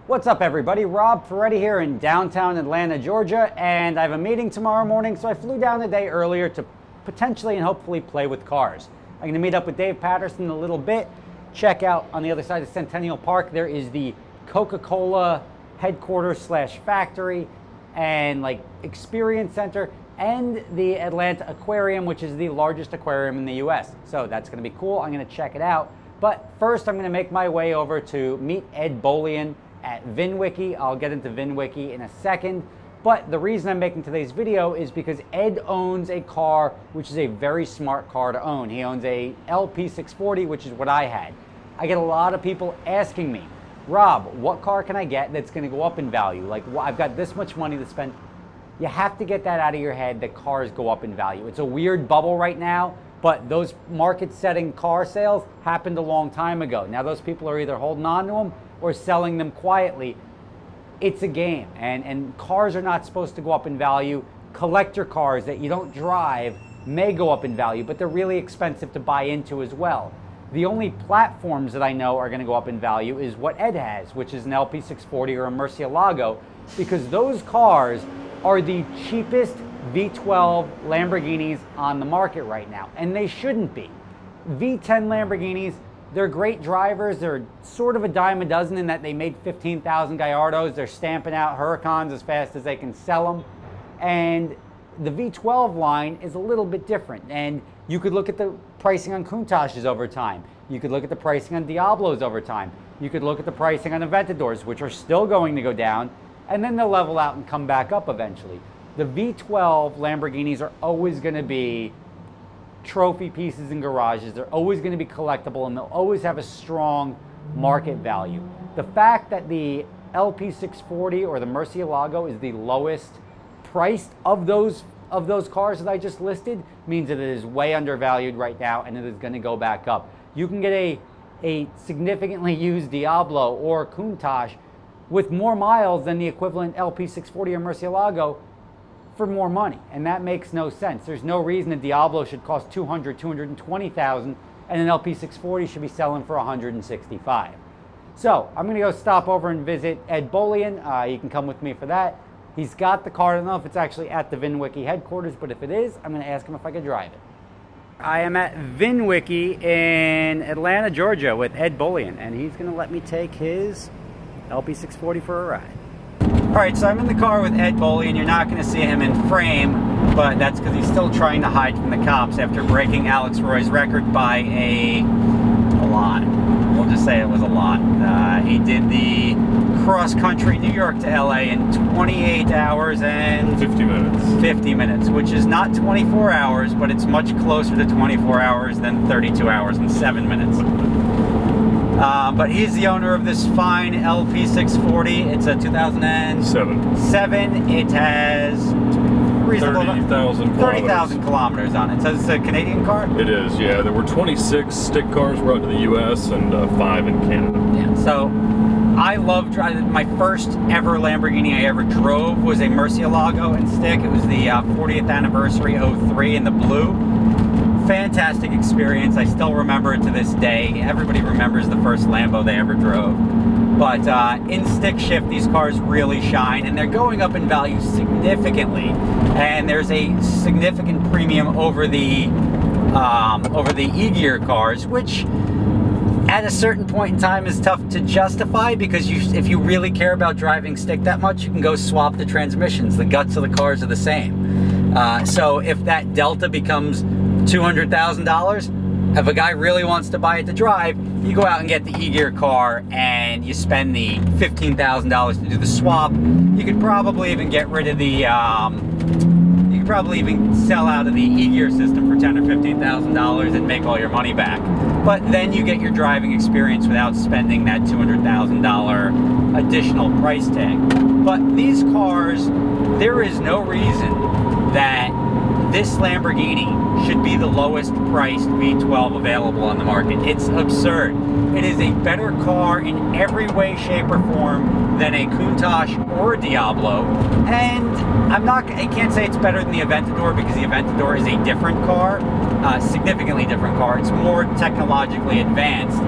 What's up, everybody? Rob Ferretti here in downtown Atlanta, Georgia, and I have a meeting tomorrow morning, so I flew down a day earlier to potentially and hopefully play with cars. I'm going to meet up with Dave Patterson in a little bit. Check out on the other side of Centennial Park, there is the Coca-Cola headquarters slash factory and like experience center, and the Atlanta Aquarium, which is the largest aquarium in the US. So that's going to be cool. I'm going to check it out. But first, I'm going to make my way over to meet Ed Bolian at VinWiki. I'll get into VinWiki in a second. But the reason I'm making today's video is because Ed owns a car, which is a very smart car to own. He owns a LP640, which is what I had. I get a lot of people asking me, Rob, what car can I get that's going to go up in value? Like, I've got this much money to spend. You have to get that out of your head that cars go up in value. It's a weird bubble right now, but those market-setting car sales happened a long time ago. Now those people are either holding on to them or selling them quietly. It's a game, and cars are not supposed to go up in value. Collector cars that you don't drive may go up in value, but they're really expensive to buy into as well. The only platforms that I know are going to go up in value is what Ed has, which is an LP640 or a Murcielago, because those cars are the cheapest V12 Lamborghinis on the market right now, and they shouldn't be. V10 Lamborghinis, they're great drivers. They're sort of a dime a dozen in that they made 15,000 Gallardos. They're stamping out Huracans as fast as they can sell them. And the V12 line is a little bit different. And you could look at the pricing on Countaches over time. You could look at the pricing on Diablos over time. You could look at the pricing on Aventadors, which are still going to go down, and then they'll level out and come back up eventually. The V12 Lamborghinis are always going to be trophy pieces in garages. They're always going to be collectible, and they'll always have a strong market value. The fact that the LP640 or the Murcielago is the lowest priced of those cars that I just listed means that it is way undervalued right now, and it is going to go back up. You can get a significantly used Diablo or Countach with more miles than the equivalent LP640 or Murcielago for more money, and that makes no sense. There's no reason a Diablo should cost $200,000, $220,000, and an LP640 should be selling for $165,000. So I'm gonna go stop over and visit Ed Bolian. You can come with me for that. He's got the car. I don't know if it's actually at the VinWiki headquarters, but if it is, I'm gonna ask him if I could drive it. I am at VinWiki in Atlanta, Georgia with Ed Bolian, and he's gonna let me take his LP640 for a ride. All right, so I'm in the car with Ed Bolian. You're not going to see him in frame, but that's because he's still trying to hide from the cops after breaking Alex Roy's record by a lot. We'll just say it was a lot. He did the cross-country New York to LA in 28 hours and 50 minutes. 50 minutes, which is not 24 hours, but it's much closer to 24 hours than 32 hours and 7 minutes. But he's the owner of this fine LP640. It's a 2007. It has 30,000 kilometers on it. So it's a Canadian car? It is, yeah. There were 26 stick cars brought to the US and 5 in Canada. Yeah, so I love driving. My first ever Lamborghini I ever drove was a Murcielago and stick. It was the 40th anniversary 03 in the blue. Fantastic experience. I still remember it to this day. Everybody remembers the first Lambo they ever drove. But in stick shift, these cars really shine, and they're going up in value significantly. And there's a significant premium over the E-Gear cars, which at a certain point in time is tough to justify, because if you really care about driving stick that much, you can go swap the transmissions. The guts of the cars are the same. So if that Delta becomes $200,000, if a guy really wants to buy it to drive, you go out and get the E-Gear car and you spend the $15,000 to do the swap. You could probably even get rid of the, you could probably even sell out of the E-Gear system for $10,000 or $15,000 and make all your money back. But then you get your driving experience without spending that $200,000 additional price tag. But these cars, there is no reason that this Lamborghini should be the lowest priced V12 available on the market. It's absurd. It is a better car in every way, shape, or form than a Countach or a Diablo. And I can't say it's better than the Aventador, because the Aventador is a different car, significantly different car. It's more technologically advanced.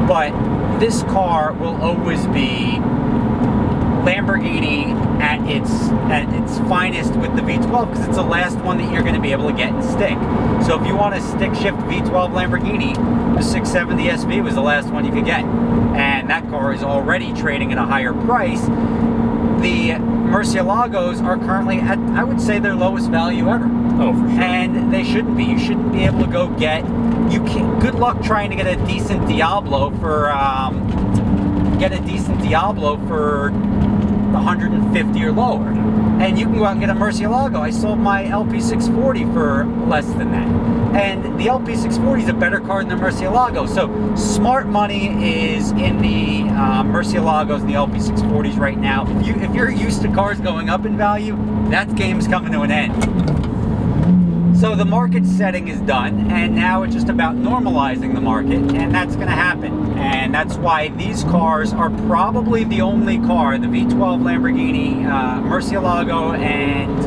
But this car will always be Lamborghini at its finest with the V12, because it's the last one that you're going to be able to get in stick. So if you want a stick shift V12 Lamborghini, the 670 SV was the last one you could get, and that car is already trading at a higher price. The Murcielagos are currently at, I would say, their lowest value ever. Oh, for sure. And they shouldn't be. You shouldn't be able to go get. Good luck trying to get a decent Diablo for. Get a decent Diablo for 150 or lower, and you can go out and get a Murcielago. I sold my LP640 for less than that, and the LP640 is a better car than the Murcielago. So smart money is in the Murcielagos and the LP640s right now. If you're used to cars going up in value, that game's coming to an end. So the market setting is done, and now it's just about normalizing the market, and that's going to happen. And that's why these cars are probably the only car, the V12 Lamborghini Murcielago and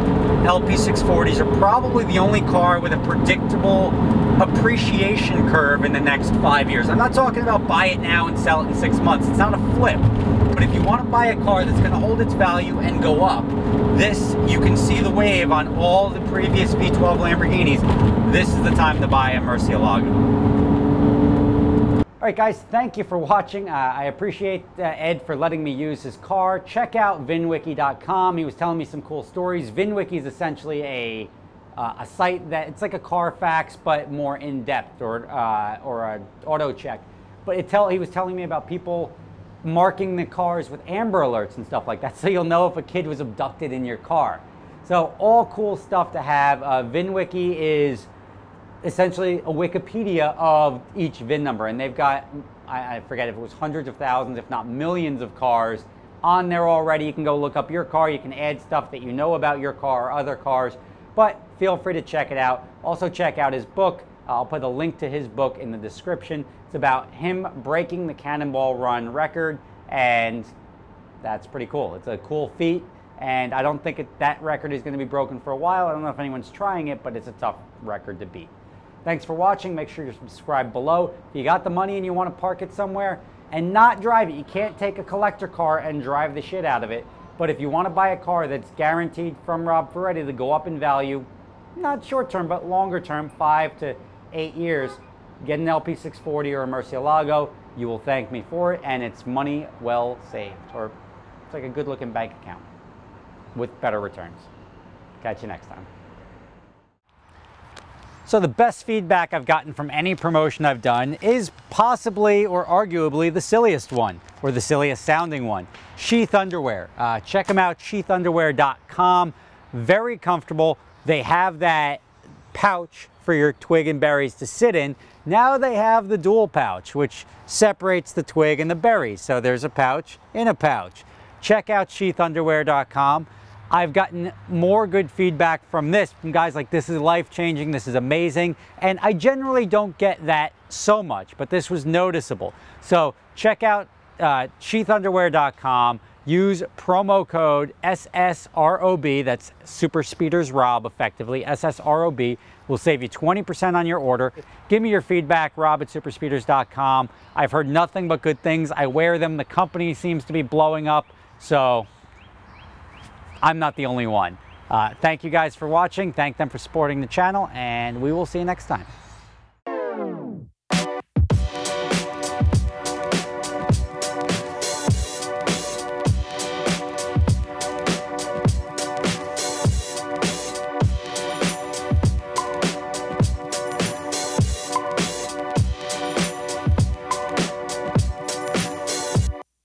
LP640s are probably the only car with a predictable appreciation curve in the next 5 years. I'm not talking about buy it now and sell it in 6 months. It's not a flip. But if you want to buy a car that's going to hold its value and go up, you can see the wave on all the previous V12 Lamborghinis. This is the time to buy a Murcielago. All right, guys, thank you for watching. I appreciate Ed for letting me use his car. Check out vinwiki.com. He was telling me some cool stories. VinWiki is essentially a site that, it's like a Carfax, but more in-depth, or an auto check. But he was telling me about people marking the cars with Amber Alerts and stuff like that, so you'll know if a kid was abducted in your car. So all cool stuff to have. VinWiki is essentially a Wikipedia of each VIN number, and they've got, I forget if it was hundreds of thousands, if not millions of cars on there already. You can go look up your car. You can add stuff that you know about your car or other cars, but feel free to check it out. Also check out his book. I'll put a link to his book in the description. It's about him breaking the Cannonball Run record, and that's pretty cool. It's a cool feat, and I don't think that record is going to be broken for a while. I don't know if anyone's trying it, but it's a tough record to beat. Thanks for watching. Make sure you're subscribed below. If you got the money and you want to park it somewhere and not drive it, you can't take a collector car and drive the shit out of it. But if you want to buy a car that's guaranteed from Rob Ferretti to go up in value, not short term, but longer term, 5 to 8 years, get an LP640 or a Murcielago. You will thank me for it, and it's money well saved. Or it's like a good looking bank account with better returns. Catch you next time. So the best feedback I've gotten from any promotion I've done is possibly or arguably the silliest one, or the silliest sounding one. Sheath underwear. Check them out, sheathunderwear.com. Very comfortable. They have that pouch for your twig and berries to sit in. Now they have the dual pouch, which separates the twig and the berries. So there's a pouch in a pouch. Check out sheathunderwear.com. I've gotten more good feedback from this, from guys like, this is life-changing, this is amazing, and I generally don't get that so much, but this was noticeable. So check out sheathunderwear.com, use promo code SSROB, that's Super Speeders Rob, effectively, SSROB, will save you 20% on your order. Give me your feedback, rob@superspeeders.com. I've heard nothing but good things. I wear them, the company seems to be blowing up, so I'm not the only one. Thank you guys for watching. Thank them for supporting the channel, and we will see you next time.